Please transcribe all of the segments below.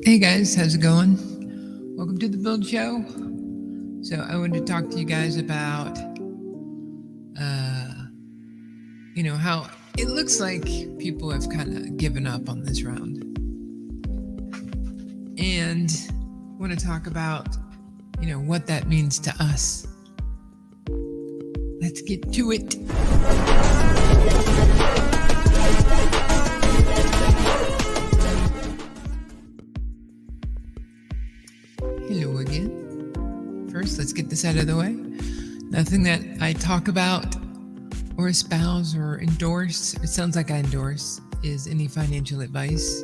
Hey guys, how's it going? Welcome to the Build Show. So I wanted to talk to you guys about, how it looks like people have kind of given up on this round, and I want to talk about, what that means to us. Let's get to it. Hello again. First, let's get this out of the way. Nothing that I talk about or espouse or endorse, it sounds like I endorse, is any financial advice.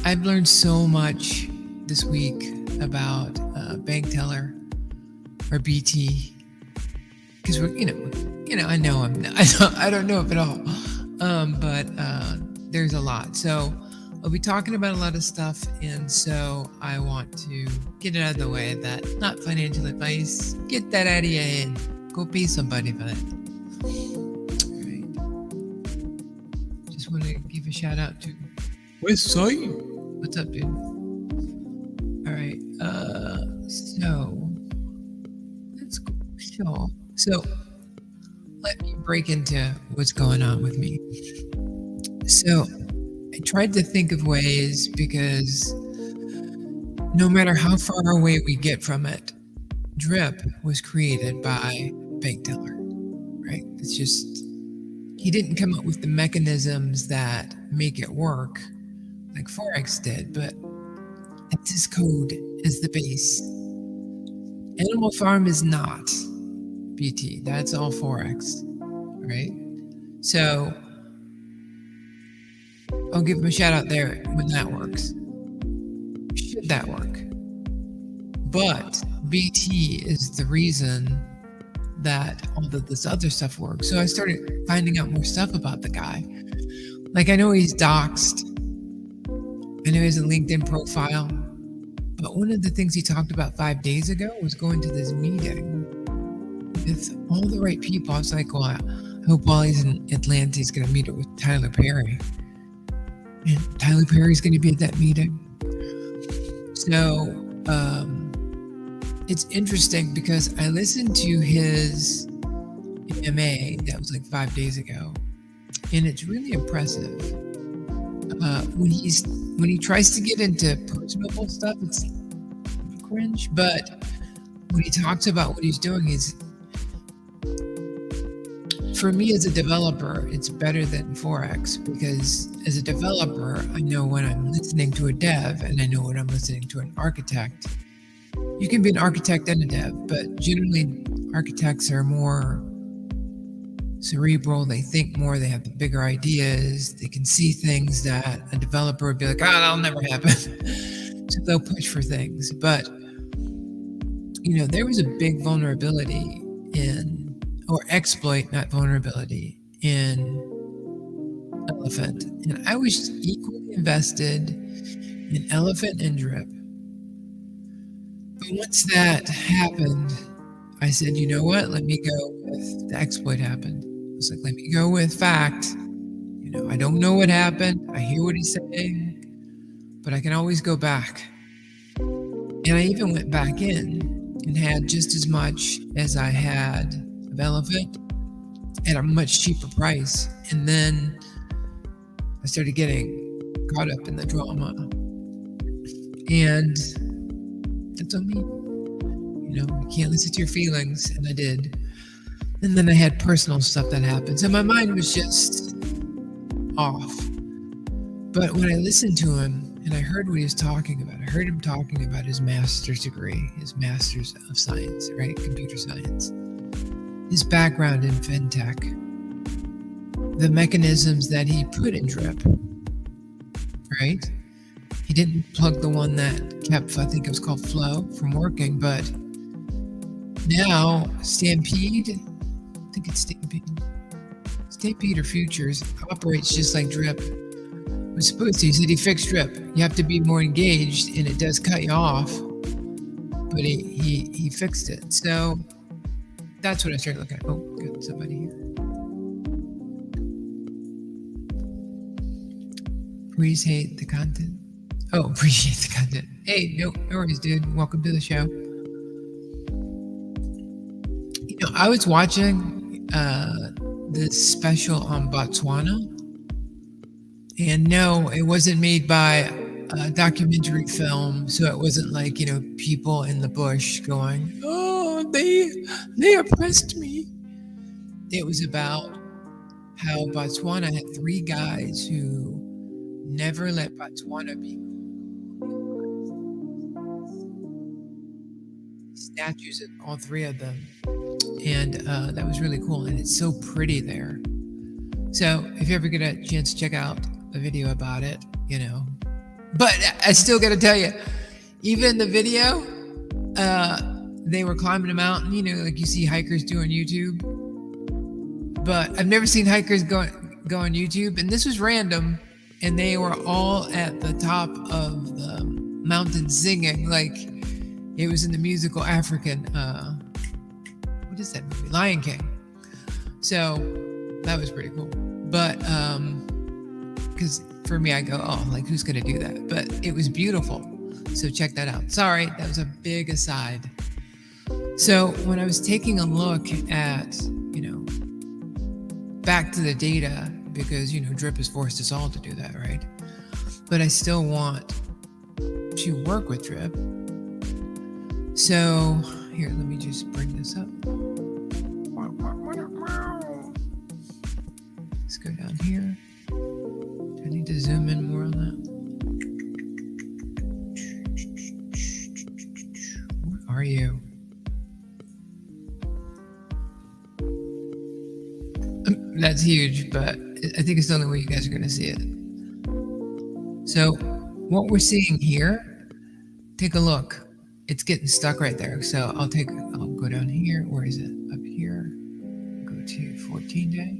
I've learned so much this week about bank teller or BT because we're, I know I don't know it at all, but there's a lot. So I'll be talking about a lot of stuff, and so I want to get it out of the way. That not financial advice. Get that out of your head. Go pay somebody for that. All right. Just want to give a shout out to West Side. What's up, dude? All right. So let's go. So let me break into what's going on with me. So I tried to think of ways, because no matter how far away we get from it, drip was created by bank teller, right? It's just, he didn't come up with the mechanisms that make it work like Forex did, but it's his code as the base. Animal Farm is not BT. That's all Forex, right? So I'll give him a shout out there when that works. Should that work? But BT is the reason that all of this other stuff works. So I started finding out more stuff about the guy. Like, I know he's doxxed. I know he has a LinkedIn profile. But one of the things he talked about 5 days ago was going to this meeting with all the right people. I was like, well, I hope while he's in Atlanta, he's going to meet up with Tyler Perry. And Tyler Perry's going to be at that meeting. So it's interesting because I listened to his AMA that was like 5 days ago, and it's really impressive. When he tries to get into personable stuff, it's cringe. But when he talks about what he's doing, is, for me as a developer, it's better than Forex, because as a developer, I know when I'm listening to a dev and I know when I'm listening to an architect. You can be an architect and a dev, but generally architects are more cerebral. They think more, they have the bigger ideas, they can see things that a developer would be like, that'll never happen. So they'll push for things. But, there was a big vulnerability or exploit, not vulnerability, in Elephant. And I was equally invested in Elephant and Drip. But once that happened, I said, you know what? Let me go with the exploit happened. I was like, let me go with fact. I don't know what happened. I hear what he's saying, but I can always go back. And I even went back in and had just as much as I had of Elephant at a much cheaper price. And then I started getting caught up in the drama. And that's on me. You can't listen to your feelings, and I did. And then I had personal stuff that happened. So my mind was just off. But when I listened to him and I heard what he was talking about, I heard him talking about his master's degree, his master's of science, right? Computer science. His background in fintech. The mechanisms that he put in Drip, right? He didn't plug the one that kept, I think it was called Flow, from working, but now Stampede, I think it's Stampede or Futures, operates just like Drip was supposed to. He said he fixed Drip. You have to be more engaged, and it does cut you off, but he fixed it. So that's what I started looking at. Oh, got somebody here. Appreciate the content. Oh, appreciate the content. Hey, no worries, dude. Welcome to the show. I was watching this special on Botswana, and no, it wasn't made by a documentary film, so it wasn't like people in the bush going, "Oh, they oppressed me." It was about how Botswana had three guys who never let Botswana be statues of all three of them, and that was really cool. And it's so pretty there. So if you ever get a chance to check out a video about it, But I still got to tell you, even the video, they were climbing a mountain, like you see hikers do on YouTube. But I've never seen hikers go on YouTube, and this was random, and they were all at the top of the mountain singing, like it was in the musical African, what is that movie? Lion King. So that was pretty cool. But because for me, I go, oh, like who's gonna do that? But it was beautiful. So check that out. Sorry, that was a big aside. So when I was taking a look at, back to the data, because Drip has forced us all to do that, right? But I still want to work with Drip. So here, let me just bring this up. Let's go down here. Do I need to zoom in more on that? Where are you? That's huge, but I think it's the only way you guys are going to see it. So what we're seeing here, take a look. It's getting stuck right there. So I'll go down here. Where is it? Up here. Go to 14 day.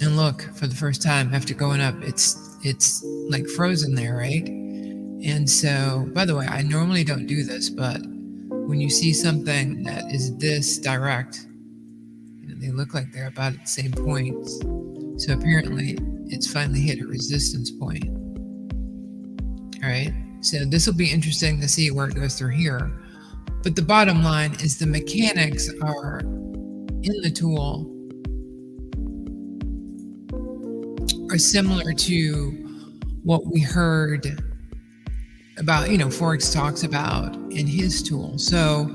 And look, for the first time after going up, it's like frozen there, right? And so, by the way, I normally don't do this, but when you see something that is this direct, they look like they're about at the same point. So apparently it's finally hit a resistance point. All right. So this will be interesting to see where it goes through here. But the bottom line is the mechanics are in the tool are similar to what we heard about, Forex talks about in his tool. So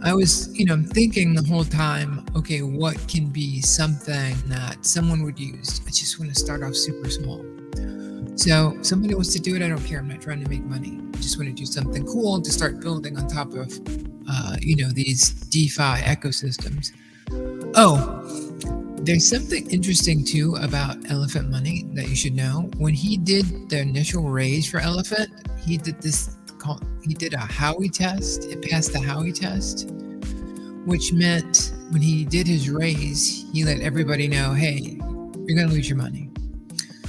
I was, thinking the whole time, okay, what can be something that someone would use? I just want to start off super small. So somebody wants to do it, I don't care. I'm not trying to make money. I just want to do something cool to start building on top of, these DeFi ecosystems. Oh, there's something interesting too about Elephant Money that you should know. When he did the initial raise for Elephant, he did a Howey test. It passed the Howey test, which meant when he did his raise, he let everybody know, hey, you're going to lose your money.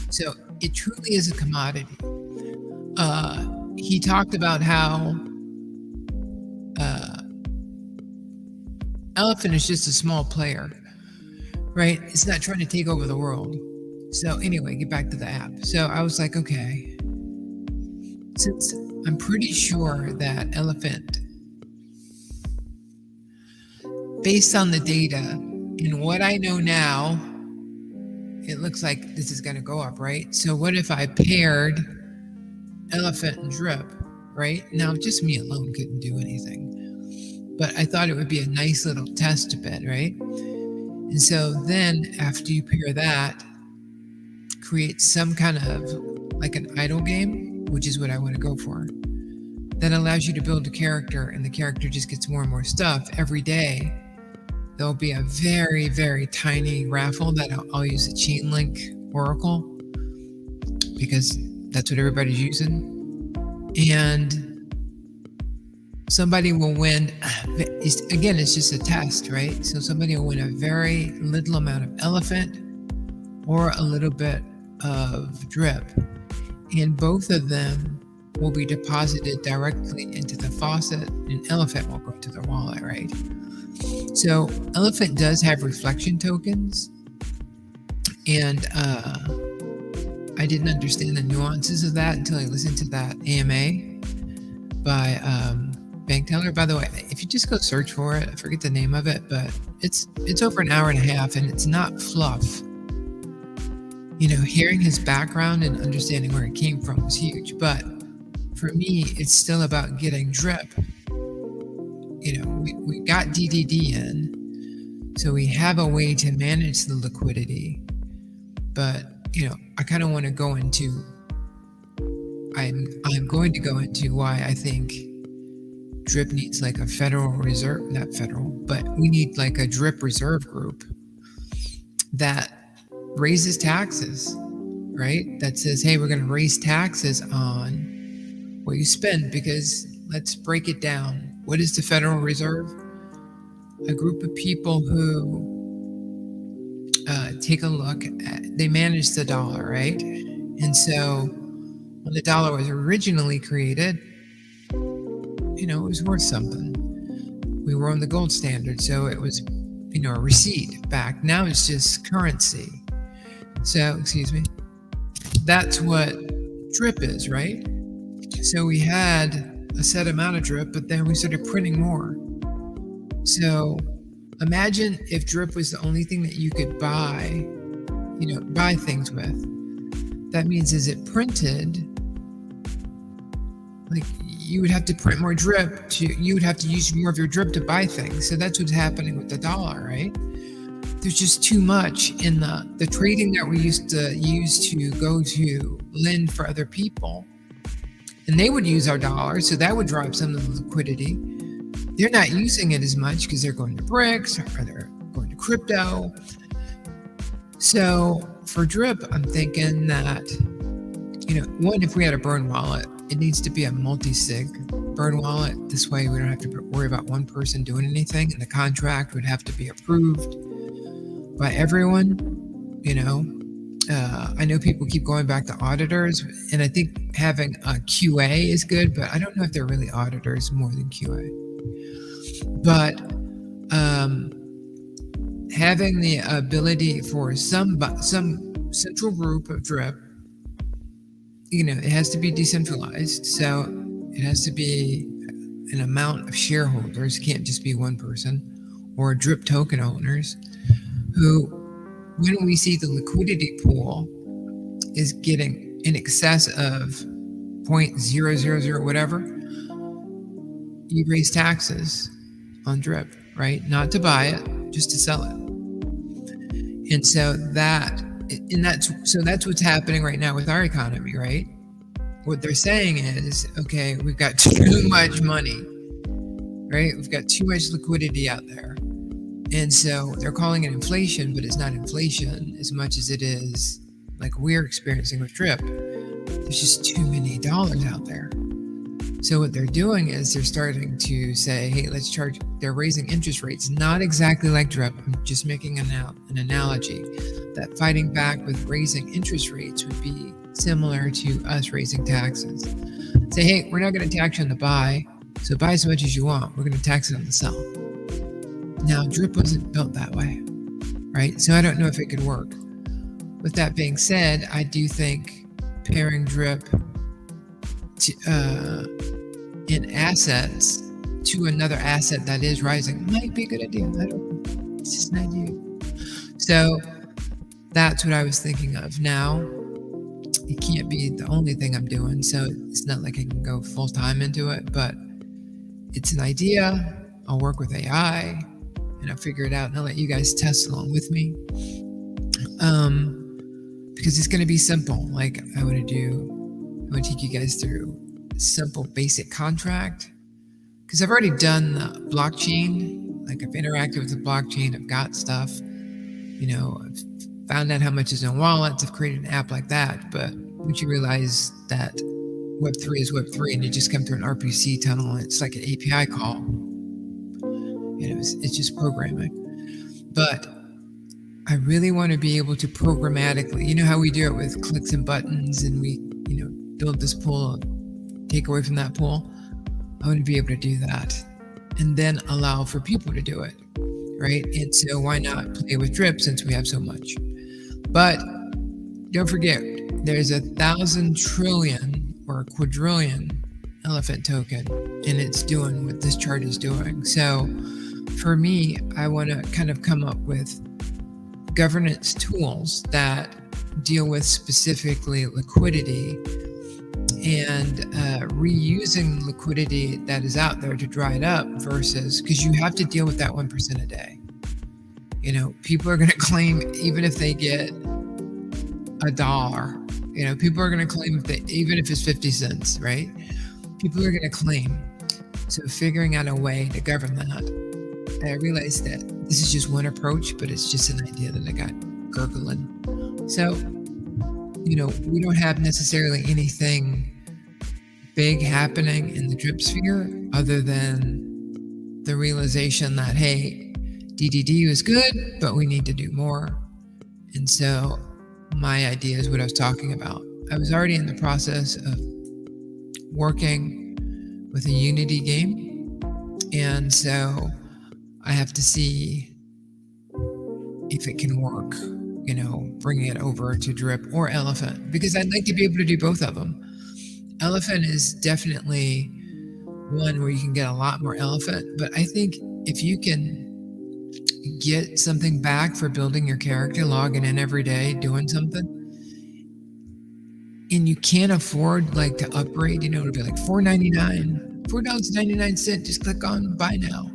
So it truly is a commodity. He talked about how Elephant is just a small player, right? It's not trying to take over the world. So anyway, get back to the app. So I was like, okay, since I'm pretty sure that Elephant, based on the data and what I know now, it looks like this is going to go up, right? So what if I paired Elephant and Drip, right? Now, just me alone couldn't do anything. But I thought it would be a nice little test bed, right? And so then after you pair that, create some kind of like an idle game, which is what I want to go for. That allows you to build a character, and the character just gets more and more stuff every day. There'll be a very, very tiny raffle that I'll use a chain link oracle because that's what everybody's using. And somebody will win. Again, it's just a test, right? So somebody will win a very little amount of Elephant or a little bit of Drip. And both of them will be deposited directly into the faucet, and Elephant will go to their wallet, right? So Elephant does have reflection tokens, and I didn't understand the nuances of that until I listened to that AMA by Bank Teller. By the way, if you just go search for it, I forget the name of it, but it's over an hour and a half, and it's not fluff. Hearing his background and understanding where it came from was huge. But for me, it's still about getting drip. We got DDD in, so we have a way to manage the liquidity. But I kind of want to go into. I'm going to go into why I think drip needs like a Federal Reserve, not federal, but we need like a drip reserve group that raises taxes, right? That says, hey, we're going to raise taxes on what you spend, because let's break it down. What is the Federal Reserve? A group of people who take a look at, they manage the dollar, right? And so when the dollar was originally created, it was worth something. We were on the gold standard, so it was, a receipt back. Now it's just currency. So, excuse me, that's what drip is, right? So we had a set amount of drip, but then we started printing more. So imagine if drip was the only thing that you could buy things with. That means as it printed, like you would have to print more drip you would have to use more of your drip to buy things. So that's what's happening with the dollar, right? There's just too much in the trading that we used to use to go to lend for other people. And they would use our dollar, so that would drive some of the liquidity. They're not using it as much because they're going to bricks or they're going to crypto. So for drip, I'm thinking that, one, if we had a burn wallet, it needs to be a multi-sig burn wallet. This way we don't have to worry about one person doing anything, and the contract would have to be approved by everyone. I know people keep going back to auditors, and I think having a QA is good, but I don't know if they're really auditors more than QA. But having the ability for some central group of drip, it has to be decentralized. So it has to be an amount of shareholders. It can't just be one person, or drip token owners who, when we see the liquidity pool is getting in excess of 0.000 whatever, you raise taxes on drip, right? Not to buy it, just to sell it. And so that's what's happening right now with our economy, right? What they're saying is, okay, we've got too much money, right? We've got too much liquidity out there. And so they're calling it inflation, but it's not inflation as much as it is like we're experiencing with drip. There's just too many dollars out there. So what they're doing is they're starting to say, hey, they're raising interest rates, not exactly like drip. I'm just making an analogy that fighting back with raising interest rates would be similar to us raising taxes. Say, hey, we're not going to tax you on the buy, so buy as much as you want. We're going to tax it on the sell. Now, drip wasn't built that way, right? So I don't know if it could work. With that being said, I do think pairing drip in assets to another asset that is rising might be a good idea. I don't know. It's just an idea. So that's what I was thinking of. Now, it can't be the only thing I'm doing, so it's not like I can go full time into it, but it's an idea. I'll work with AI and I'll figure it out, and I'll let you guys test along with me. Because it's going to be simple. Like I want to take you guys through a simple basic contract, because I've already done the blockchain. Like I've interacted with the blockchain. I've got stuff, I've found out how much is in wallets. I've created an app like that. But once you realize that Web3 is Web3 and you just come through an RPC tunnel and it's like an API call, it's just programming. But I really want to be able to programmatically, how we do it with clicks and buttons, and we, build this pool, take away from that pool. I want to be able to do that and then allow for people to do it, right? And so why not play with drip since we have so much? But don't forget, there's 1,000 trillion or a quadrillion elephant token, and it's doing what this chart is doing. So for me, I want to kind of come up with governance tools that deal with specifically liquidity and reusing liquidity that is out there to dry it up versus, because you have to deal with that 1% a day. People are going to claim even if they get $1. People are going to claim even if it's 50 cents, right? People are going to claim. So figuring out a way to govern that. I realized that this is just one approach, but it's just an idea that I got gurgling. So, we don't have necessarily anything big happening in the drip sphere other than the realization that, hey, DDD was good, but we need to do more. And so my idea is what I was talking about. I was already in the process of working with a Unity game. And so I have to see if it can work, bringing it over to drip or elephant, because I'd like to be able to do both of them. Elephant is definitely one where you can get a lot more elephant, but I think if you can get something back for building your character, logging in every day, doing something, and you can't afford to upgrade, it'll be like $4.99, just click on buy now.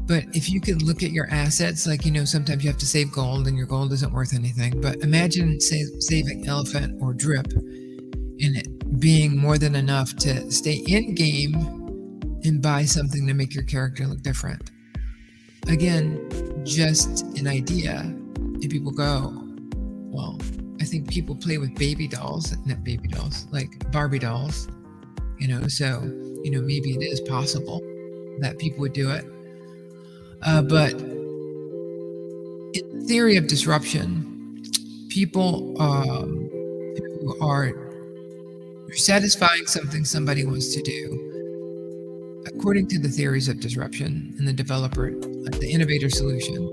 But if you could look at your assets, sometimes you have to save gold and your gold isn't worth anything, but imagine saving elephant or drip and it being more than enough to stay in game and buy something to make your character look different. Again, just an idea. And people go, well, I think people play with baby dolls, not baby dolls, like Barbie dolls, so, maybe it is possible that people would do it. But in theory of disruption, people who are satisfying something somebody wants to do, according to the theories of disruption and the developer, the innovator solution,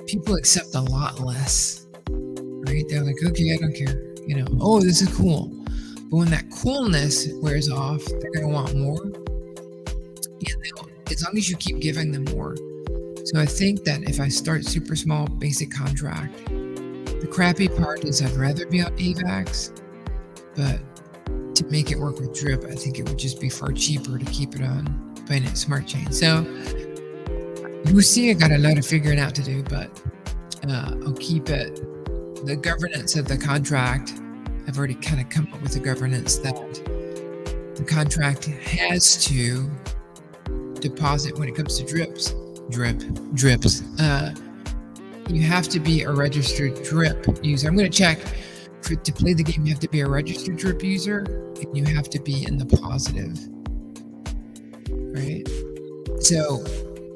people accept a lot less, right? They're like, okay, I don't care, oh, this is cool. But when that coolness wears off, they're going to want more. As long as you keep giving them more. So I think that if I start super small, basic contract, the crappy part is I'd rather be on AVAX, but to make it work with drip, I think it would just be far cheaper to keep it on Binance Smart Chain. So we'll see. I got a lot of figuring out to do, but I'll keep it. The governance of the contract, I've already kind of come up with a governance that the contract has to deposit when it comes to drips. You have to be a registered drip user. I'm going to check. To play the game, you have to be a registered drip user, and you have to be in the positive, right? So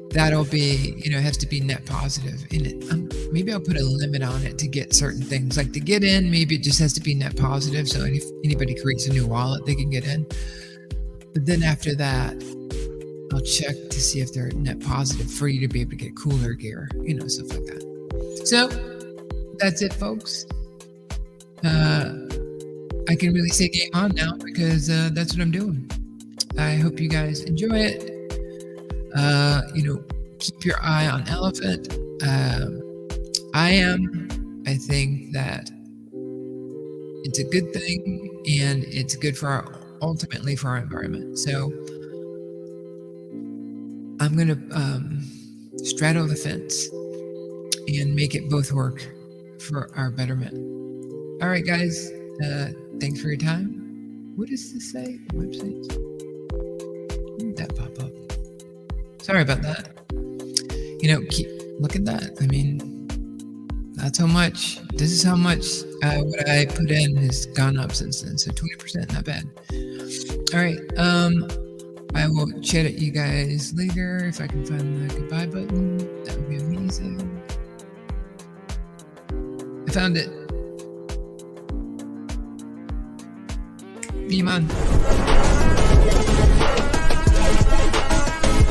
that'll be, it has to be net positive. And maybe I'll put a limit on it to get certain things. Like to get in, maybe it just has to be net positive. So if anybody creates a new wallet, they can get in. But then after that, I'll check to see if they're net positive for you to be able to get cooler gear, stuff like that. So that's it, folks. I can really say game on now because that's what I'm doing. I hope you guys enjoy it. Keep your eye on elephant. I think that it's a good thing and it's good ultimately for our environment. So I'm going to straddle the fence and make it both work for our betterment. All right, guys. Thanks for your time. What does this say? Websites? Did that pop up? Sorry about that. Look at that. I mean, that's how much. This is how much what I put in has gone up since then. So 20%, not bad. All right. I will chat at you guys later if I can find the goodbye button. That would be amazing. I found it. Beam on.